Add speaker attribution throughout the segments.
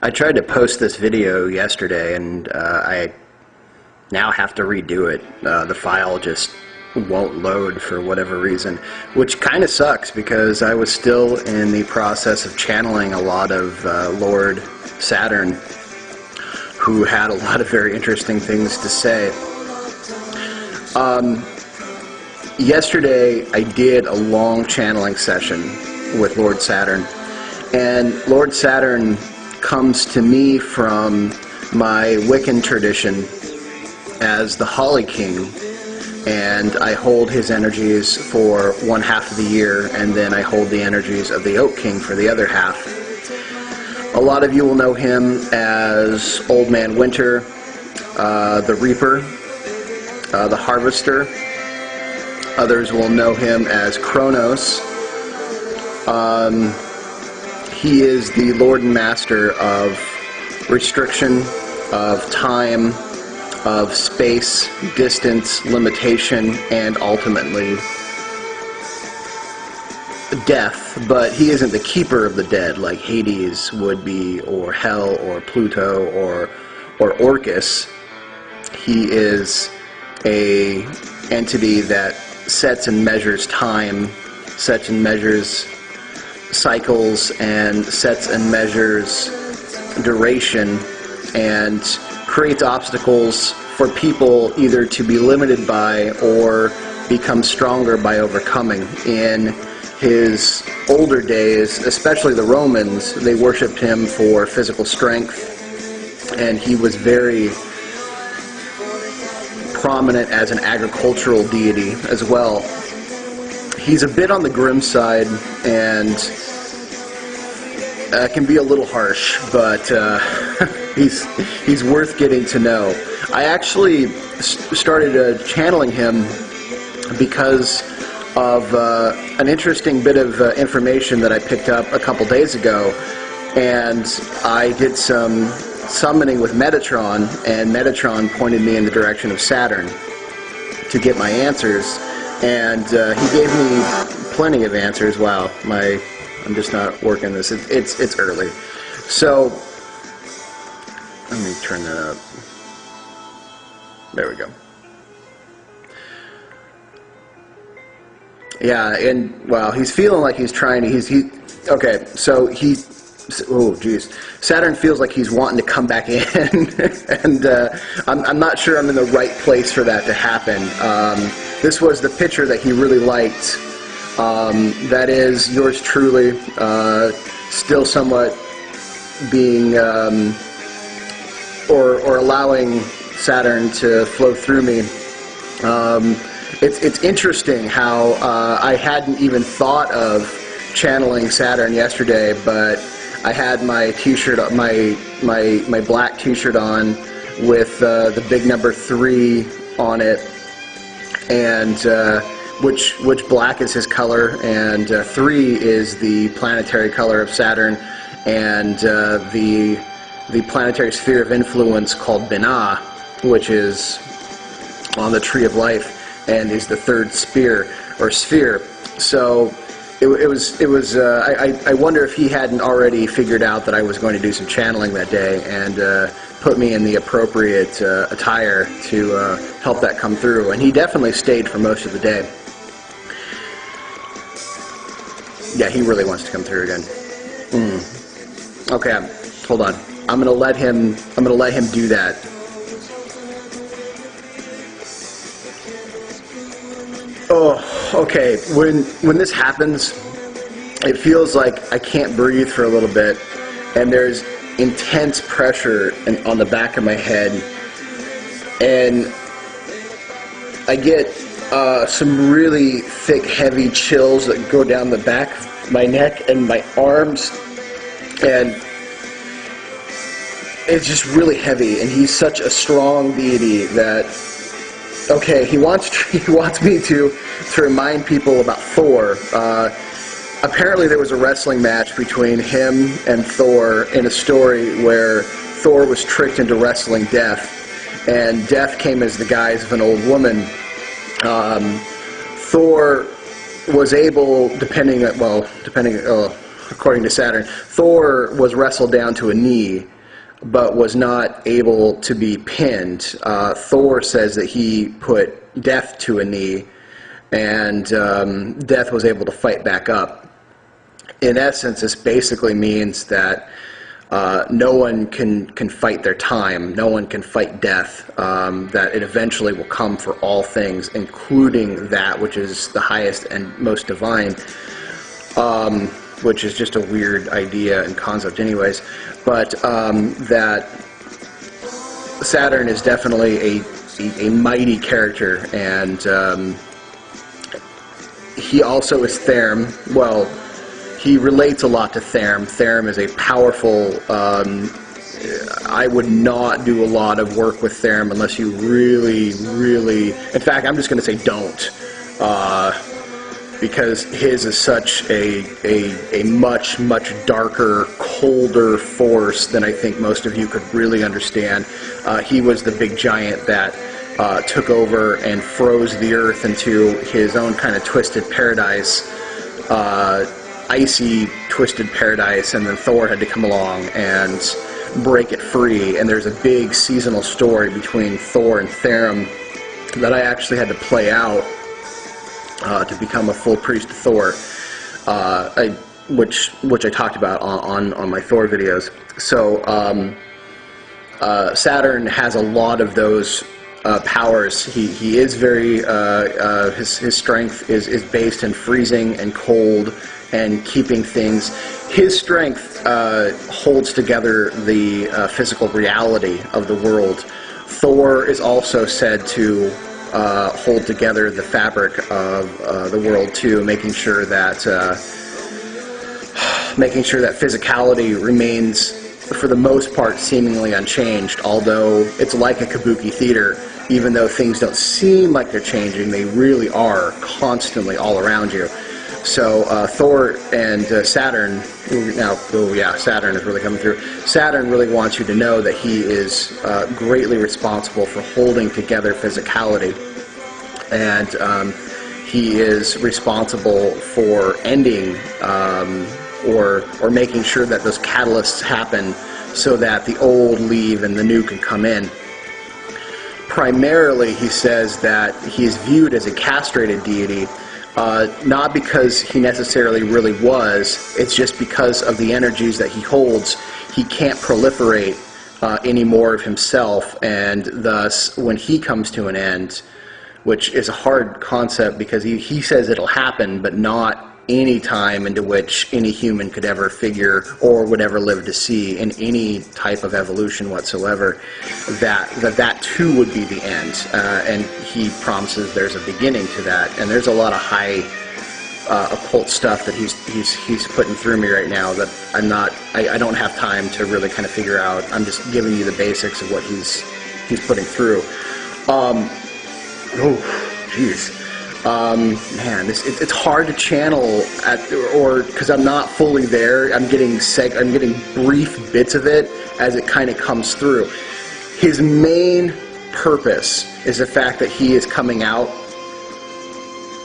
Speaker 1: I tried to post this video yesterday, and I now have to redo it. The file just won't load for whatever reason, which kind of sucks because I was still in the process of channeling a lot of Lord Saturn, who had a lot of very interesting things to say. Yesterday I did a long channeling session with Lord Saturn, and Lord Saturn comes to me from my Wiccan tradition as the Holly King, and I hold his energies for one half of the year, and then I hold the energies of the Oak King for the other half. A lot of you will know him as Old Man Winter, the Reaper, the Harvester. Others will know him as Kronos. He is the Lord and Master of restriction, of time, of space, distance, limitation, and ultimately death. But he isn't the keeper of the dead like Hades would be, or Hell, or Pluto, or Orcus. He is a entity that sets and measures time, sets and measures cycles, and sets and measures duration, and creates obstacles for people either to be limited by or become stronger by overcoming. In his older days, especially the Romans, they worshipped him for physical strength, and he was very prominent as an agricultural deity as well. He's a bit on the grim side and can be a little harsh, but he's worth getting to know. I actually started channeling him because of an interesting bit of information that I picked up a couple days ago, and I did some summoning with Metatron, and Metatron pointed me in the direction of Saturn to get my answers, and he gave me plenty of answers. Wow, I'm just not working this. It's early, so let me turn that up. There we go. Yeah, and well, he's feeling like he's trying to. Okay. So oh geez, Saturn feels like he's wanting to come back in, and I'm not sure I'm in the right place for that to happen. This was the picture that he really liked. That is yours truly, still somewhat being or allowing Saturn to flow through me. It's interesting how I hadn't even thought of channeling Saturn yesterday, but I had my T-shirt, my black T-shirt on with the big number 3 on it, and which black is his color, and 3 is the planetary color of Saturn, and the planetary sphere of influence called Binah, which is on the Tree of Life and is the 3rd sphere. So it was. I wonder if he hadn't already figured out that I was going to do some channeling that day and put me in the appropriate attire to help that come through. And he definitely stayed for most of the day. Yeah, he really wants to come through again. Okay, hold on. I'm gonna let him do that. Oh, okay. When this happens, it feels like I can't breathe for a little bit, and there's intense pressure on the back of my head, and I get some really thick, heavy chills that go down the back of my neck and my arms, and it's just really heavy. And he's such a strong deity that, okay, he wants me to remind people about Thor. Apparently there was a wrestling match between him and Thor in a story where Thor was tricked into wrestling Death, and Death came as the guise of an old woman. Thor was able, depending. according to Saturn, Thor was wrestled down to a knee, but was not able to be pinned. Thor says that he put Death to a knee, and Death was able to fight back up. In essence, this basically means that no one can fight their time, no one can fight death, that it eventually will come for all things, including that which is the highest and most divine, which is just a weird idea and concept anyways, but that Saturn is definitely a mighty character, and he also is Therm. Well, he relates a lot to Therm. Therm is a powerful, I would not do a lot of work with Therm unless you really, in fact, I'm just going to say don't, because his is such a much darker, colder force than I think most of you could really understand. He was the big giant that took over and froze the Earth into his own kind of twisted paradise, icy, twisted paradise, and then Thor had to come along and break it free. And there's a big seasonal story between Thor and Therm that I actually had to play out to become a full priest of Thor, which I talked about on my Thor videos. So Saturn has a lot of those powers. He is very his strength is based in freezing and cold and keeping things. His strength holds together the physical reality of the world. Thor is also said to hold together the fabric of the world too, making sure that physicality remains, for the most part, seemingly unchanged. Although it's like a kabuki theater, even though things don't seem like they're changing, they really are constantly all around you. So Thor and Saturn, now, Saturn is really coming through. Saturn really wants you to know that he is greatly responsible for holding together physicality, and he is responsible for ending or making sure that those catalysts happen so that the old leave and the new can come in. Primarily, he says that he is viewed as a castrated deity, not because he necessarily really was, it's just because of the energies that he holds. He can't proliferate any more of himself, and thus, when he comes to an end, which is a hard concept because he says it'll happen, but not any time into which any human could ever figure or would ever live to see in any type of evolution whatsoever, that too would be the end. And he promises there's a beginning to that, and there's a lot of high occult stuff that he's putting through me right now that I don't have time to really kind of figure out. I'm just giving you the basics of what he's putting through. Oh, jeez. Man, it's hard to channel because I'm not fully there. I'm getting brief bits of it as it kind of comes through. His main purpose is the fact that he is coming out.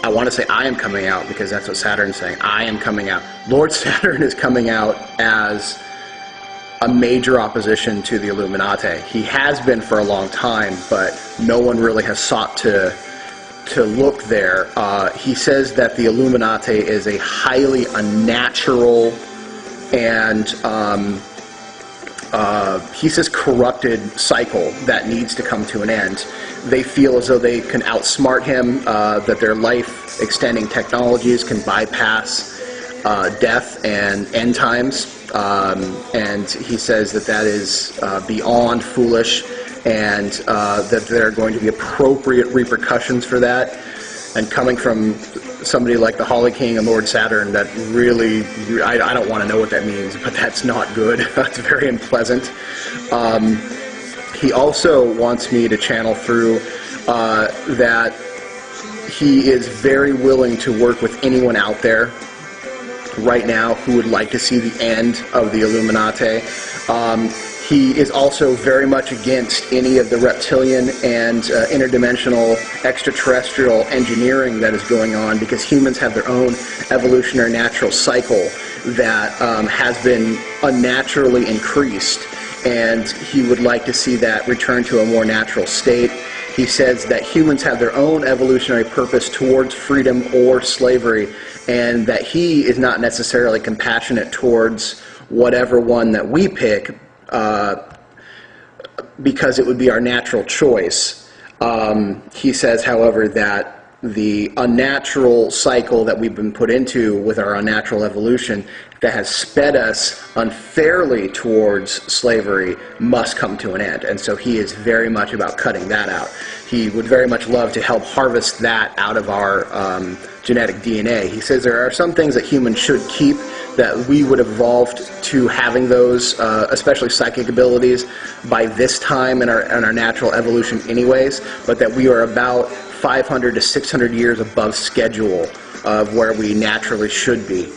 Speaker 1: I want to say I am coming out because that's what Saturn's saying. I am coming out. Lord Saturn is coming out as a major opposition to the Illuminati. He has been for a long time, but no one really has sought to look there. He says that the Illuminati is a highly unnatural and he says corrupted cycle that needs to come to an end. They feel as though they can outsmart him, that their life extending technologies can bypass death and end times, and he says that is beyond foolish, and that there are going to be appropriate repercussions for that. And coming from somebody like the Holly King and Lord Saturn, that really, I don't want to know what that means, but that's not good. That's very unpleasant. He also wants me to channel through that he is very willing to work with anyone out there right now who would like to see the end of the Illuminati. He is also very much against any of the reptilian and interdimensional extraterrestrial engineering that is going on, because humans have their own evolutionary natural cycle, that has been unnaturally increased, and he would like to see that return to a more natural state. He says that humans have their own evolutionary purpose towards freedom or slavery, and that he is not necessarily compassionate towards whatever one that we pick, because it would be our natural choice. He says, however, that the unnatural cycle that we've been put into with our unnatural evolution that has sped us unfairly towards slavery must come to an end. And so he is very much about cutting that out. He would very much love to help harvest that out of our genetic DNA. He says there are some things that humans should keep, that we would have evolved to having those, especially psychic abilities, by this time in our natural evolution anyways, but that we are about 500 to 600 years above schedule of where we naturally should be.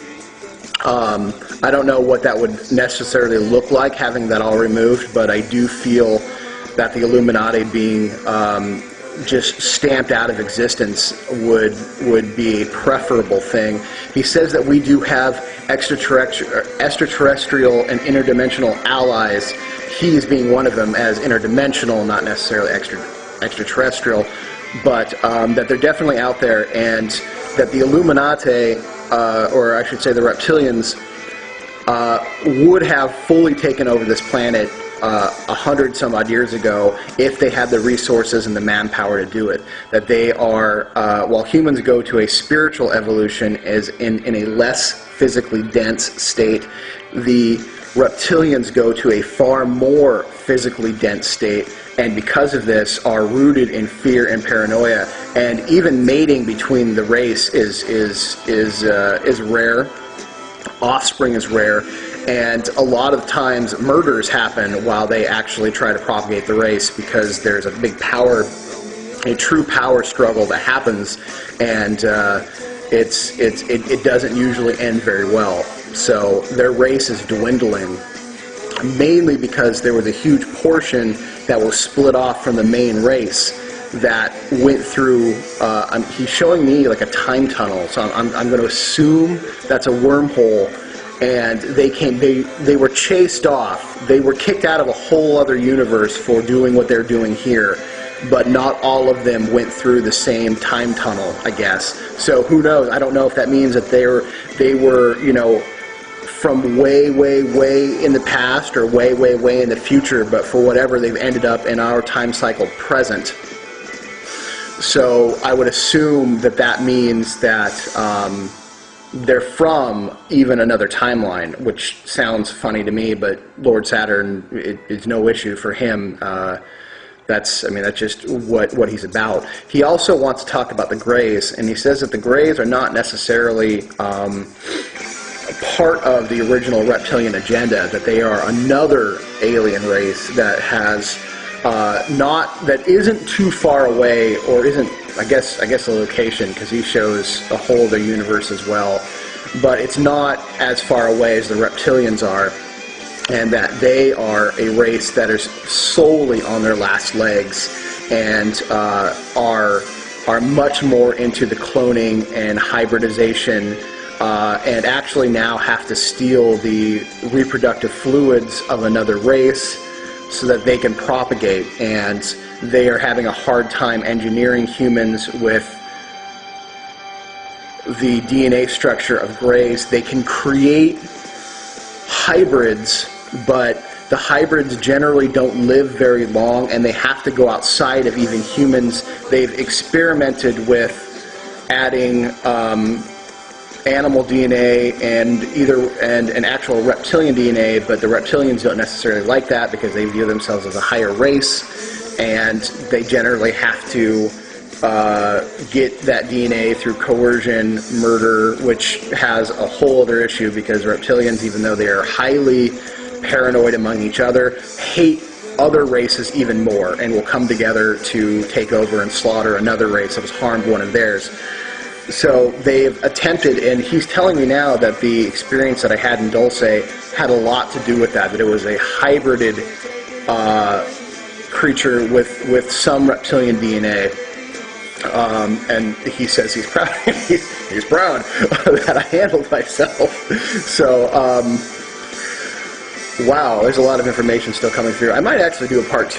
Speaker 1: I don't know what that would necessarily look like, having that all removed, but I do feel that the Illuminati being just stamped out of existence would be a preferable thing. He says that we do have extraterrestrial and interdimensional allies, he is being one of them as interdimensional, not necessarily extraterrestrial, but that they're definitely out there, and that the Illuminati, or I should say the reptilians, would have fully taken over this planet 100 some odd years ago if they had the resources and the manpower to do it. That they are, while humans go to a spiritual evolution as in a less physically dense state, the reptilians go to a far more physically dense state, and because of this are rooted in fear and paranoia, and even mating between the race is rare. Offspring is rare, and a lot of times murders happen while they actually try to propagate the race, because there's a big a true power struggle that happens, and it doesn't usually end very well. So their race is dwindling, mainly because there was a huge portion that was split off from the main race that went through, he's showing me like a time tunnel, so I'm going to assume that's a wormhole, and they were chased off. They were kicked out of a whole other universe for doing what they're doing here, but not all of them went through the same time tunnel, I guess. So who knows? I don't know if that means that they were, you know, from way, way, way in the past or way, way, way in the future, but for whatever, they've ended up in our time cycle present. So I would assume that that means that they're from even another timeline, which sounds funny to me, but Lord Saturn, it's no issue for him. That's just what he's about. He also wants to talk about the Greys, and he says that the Greys are not necessarily part of the original reptilian agenda, that they are another alien race that has that isn't too far away, or isn't, I guess a location, because he shows a whole other universe as well, but it's not as far away as the reptilians are, and that they are a race that is solely on their last legs, and are much more into the cloning and hybridization, and actually now have to steal the reproductive fluids of another race so that they can propagate, and they are having a hard time engineering humans with the DNA structure of Greys. They can create hybrids, but the hybrids generally don't live very long, and they have to go outside of even humans. They've experimented with adding animal DNA and an actual reptilian DNA, but the reptilians don't necessarily like that because they view themselves as a higher race, and they generally have to get that DNA through coercion, murder, which has a whole other issue, because reptilians, even though they are highly paranoid among each other, hate other races even more, and will come together to take over and slaughter another race that has harmed one of theirs. So they've attempted, and he's telling me now that the experience that I had in Dulce had a lot to do with that, that it was a hybrided creature with some reptilian DNA. And he says he's proud. he's proud that I handled myself. So, wow, there's a lot of information still coming through. I might actually do a part 2.